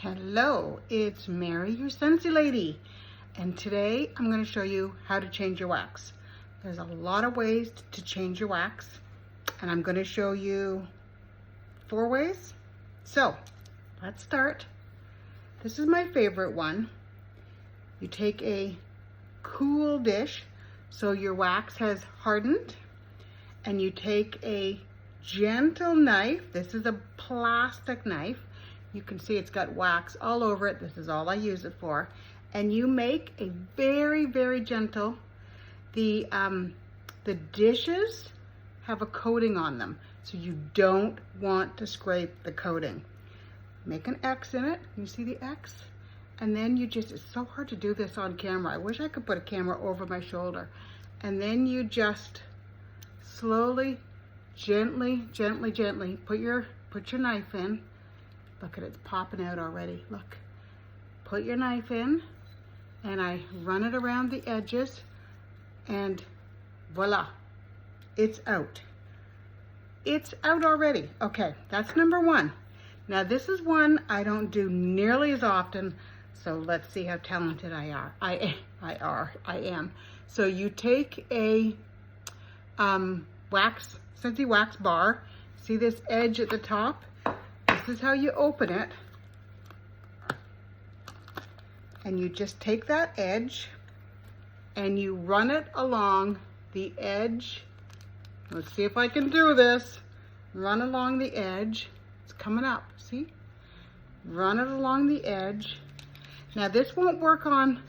Hello, it's Mary, your Scentsy lady, and today I'm going to show you how to change your wax. There's a lot of ways to change your wax, and I'm going to show you 4 ways. So let's start. This is my favorite one. You take a cool dish so your wax has hardened, and you take a gentle knife. This is a plastic knife. You can see it's got wax all over it. This is all I use it for. And you make a very, very gentle, the dishes have a coating on them, so you don't want to scrape the coating. Make an X in it. You see the X? And then you just, it's so hard to do this on camera. I wish I could put a camera over my shoulder. And then you just slowly, gently put your knife in. Look at it, it's popping out already, look. Put your knife in, and I run it around the edges, and voila, it's out. It's out already. Okay, that's number 1. Now this is one I don't do nearly as often, so let's see how talented I am. So you take a Scentsy wax bar, see this edge at the top? This is how you open it, and you just take that edge and you run it along the edge. Let's see if I can do this. Run along the edge. It's coming up, see? Run it along the edge. Now this won't work on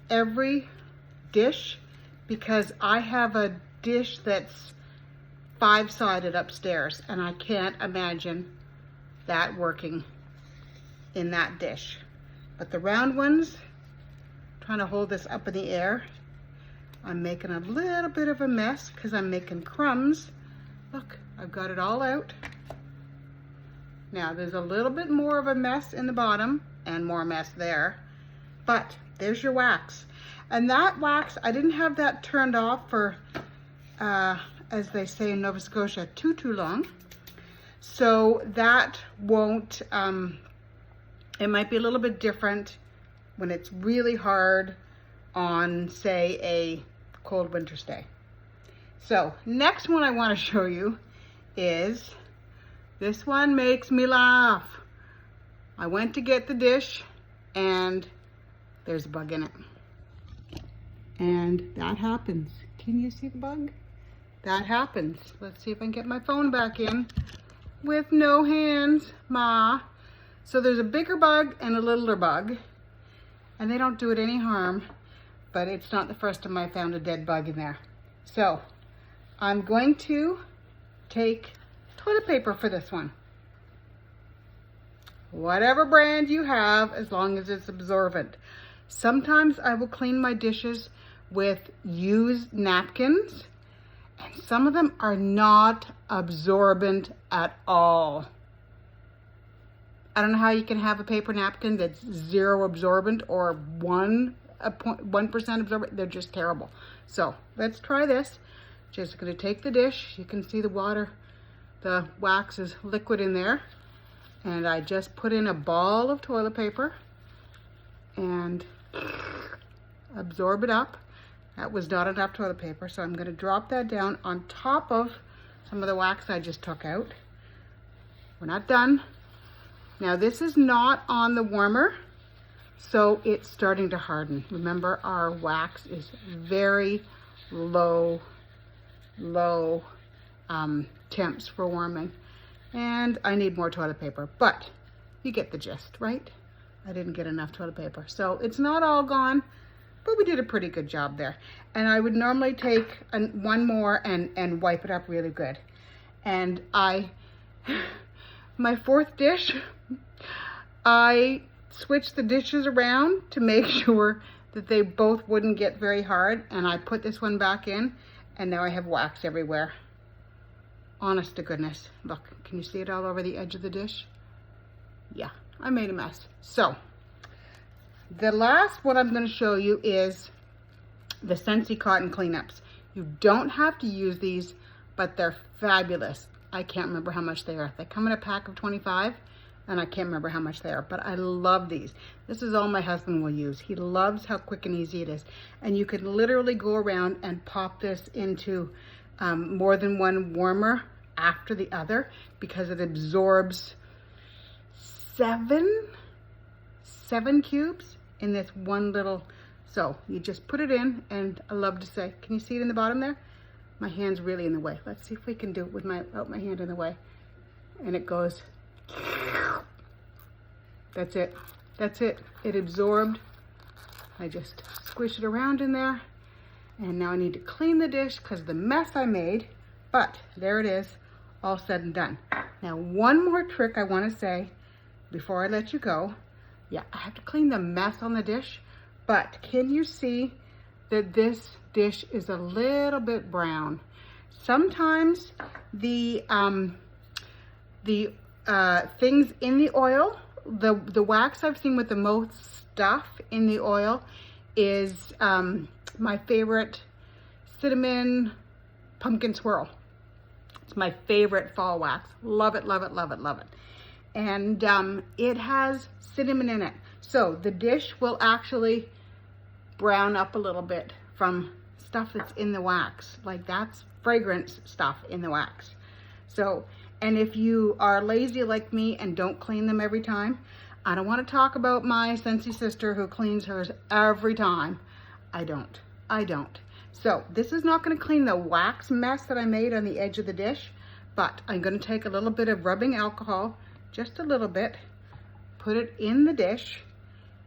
every dish because I have a dish that's 5-sided upstairs, and I can't imagine that working in that dish. But the round ones, trying to hold this up in the air, I'm making a little bit of a mess because I'm making crumbs. Look, I've got it all out. Now there's a little bit more of a mess in the bottom and more mess there, but there's your wax. And that wax, I didn't have that turned off for, as they say in Nova Scotia, too long. So that won't, it might be a little bit different when it's really hard on, say, a cold winter's day. So next one I want to show you is, this one makes me laugh. I went to get the dish and there's a bug in it. And that happens. Can you see the bug? That happens. Let's see if I can get my phone back in. With no hands, Ma. So there's a bigger bug and a littler bug, and they don't do it any harm, but it's not the first time I found a dead bug in there. So I'm going to take toilet paper for this one. Whatever brand you have, as long as it's absorbent. Sometimes I will clean my dishes with used napkins, and some of them are not absorbent at all. I don't know how you can have a paper napkin that's 0 absorbent or 1% absorbent. They're just terrible. So let's try this. Just gonna take the dish. You can see the water, the wax is liquid in there. And I just put in a ball of toilet paper and absorb it up. That was not enough toilet paper, so I'm going to drop that down on top of some of the wax I just took out. We're not done. Now this is not on the warmer, so it's starting to harden. Remember, our wax is very low temps for warming. And I need more toilet paper, but you get the gist, right? I didn't get enough toilet paper. So it's not all gone, but we did a pretty good job there. And I would normally take one more and wipe it up really good. And my 4th dish, I switched the dishes around to make sure that they both wouldn't get very hard. And I put this one back in, and now I have wax everywhere. Honest to goodness. Look, can you see it all over the edge of the dish? Yeah, I made a mess. So the last one I'm going to show you is the Scentsy cotton cleanups. You don't have to use these, but they're fabulous. I can't remember how much they are. They come in a pack of 25, and I can't remember how much they are, but I love these. This is all my husband will use. He loves how quick and easy it is. And you can literally go around and pop this into more than one warmer after the other, because it absorbs seven cubes in this one little. So you just put it in, and I love to say, can you see it in the bottom there? My hand's really in the way. Let's see if we can do it without my hand in the way. And it goes. That's it. That's it. It absorbed. I just squish it around in there. And now I need to clean the dish because of the mess I made. But there it is, all said and done. Now, one more trick I want to say before I let you go. Yeah, I have to clean the mess on the dish. But can you see that this dish is a little bit brown? Sometimes the things in the oil, the wax I've seen with the most stuff in the oil is my favorite cinnamon pumpkin swirl. It's my favorite fall wax. Love it, love it, love it, love it. And it has cinnamon in it. So the dish will actually brown up a little bit from stuff that's in the wax. Like that's fragrance stuff in the wax. So, and if you are lazy like me and don't clean them every time, I don't want to talk about my Scentsy sister who cleans hers every time. I don't. So this is not going to clean the wax mess that I made on the edge of the dish, but I'm going to take a little bit of rubbing alcohol, just a little bit, put it in the dish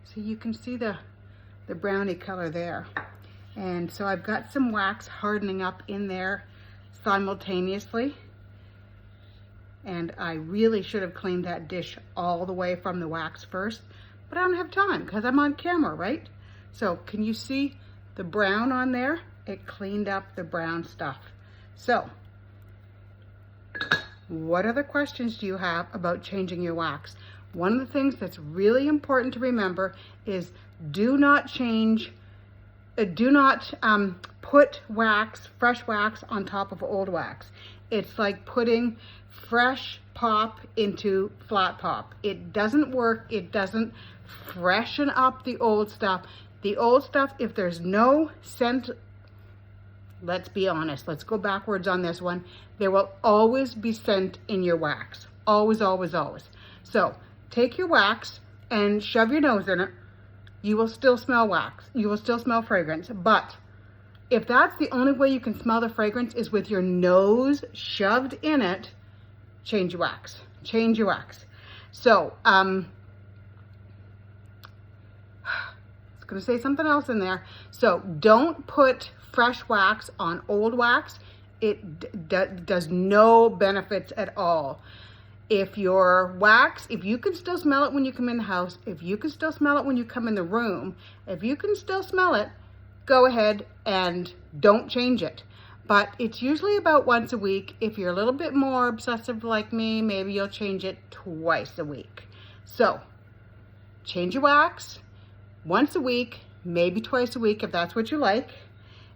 so you can see the brownie color there. And so I've got some wax hardening up in there simultaneously. And I really should have cleaned that dish all the way from the wax first, but I don't have time because I'm on camera, right? So can you see the brown on there? It cleaned up the brown stuff. So what other questions do you have about changing your wax? One of the things that's really important to remember is do not put fresh wax on top of old wax. It's like putting fresh pop into flat pop. It doesn't work. It doesn't freshen up the old stuff. The old stuff, if there's no scent, let's be honest, let's go backwards on this one. There will always be scent in your wax. Always, always, always. So take your wax and shove your nose in it. You will still smell wax. You will still smell fragrance. But if that's the only way you can smell the fragrance is with your nose shoved in it, change your wax. Change your wax. So, I was going to say something else in there. So don't put fresh wax on old wax. It does no benefits at all. If your wax, if you can still smell it when you come in the house, if you can still smell it when you come in the room, if you can still smell it, go ahead and don't change it. But it's usually about once a week. If you're a little bit more obsessive like me, maybe you'll change it twice a week. So change your wax once a week, maybe twice a week if that's what you like,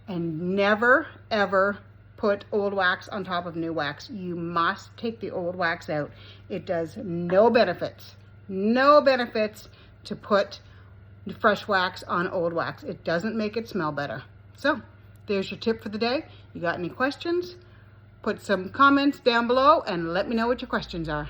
and never ever put old wax on top of new wax. You must take the old wax out. It does no benefits to put fresh wax on old wax. It doesn't make it smell better. So there's your tip for the day. You got any questions? Put some comments down below and let me know what your questions are.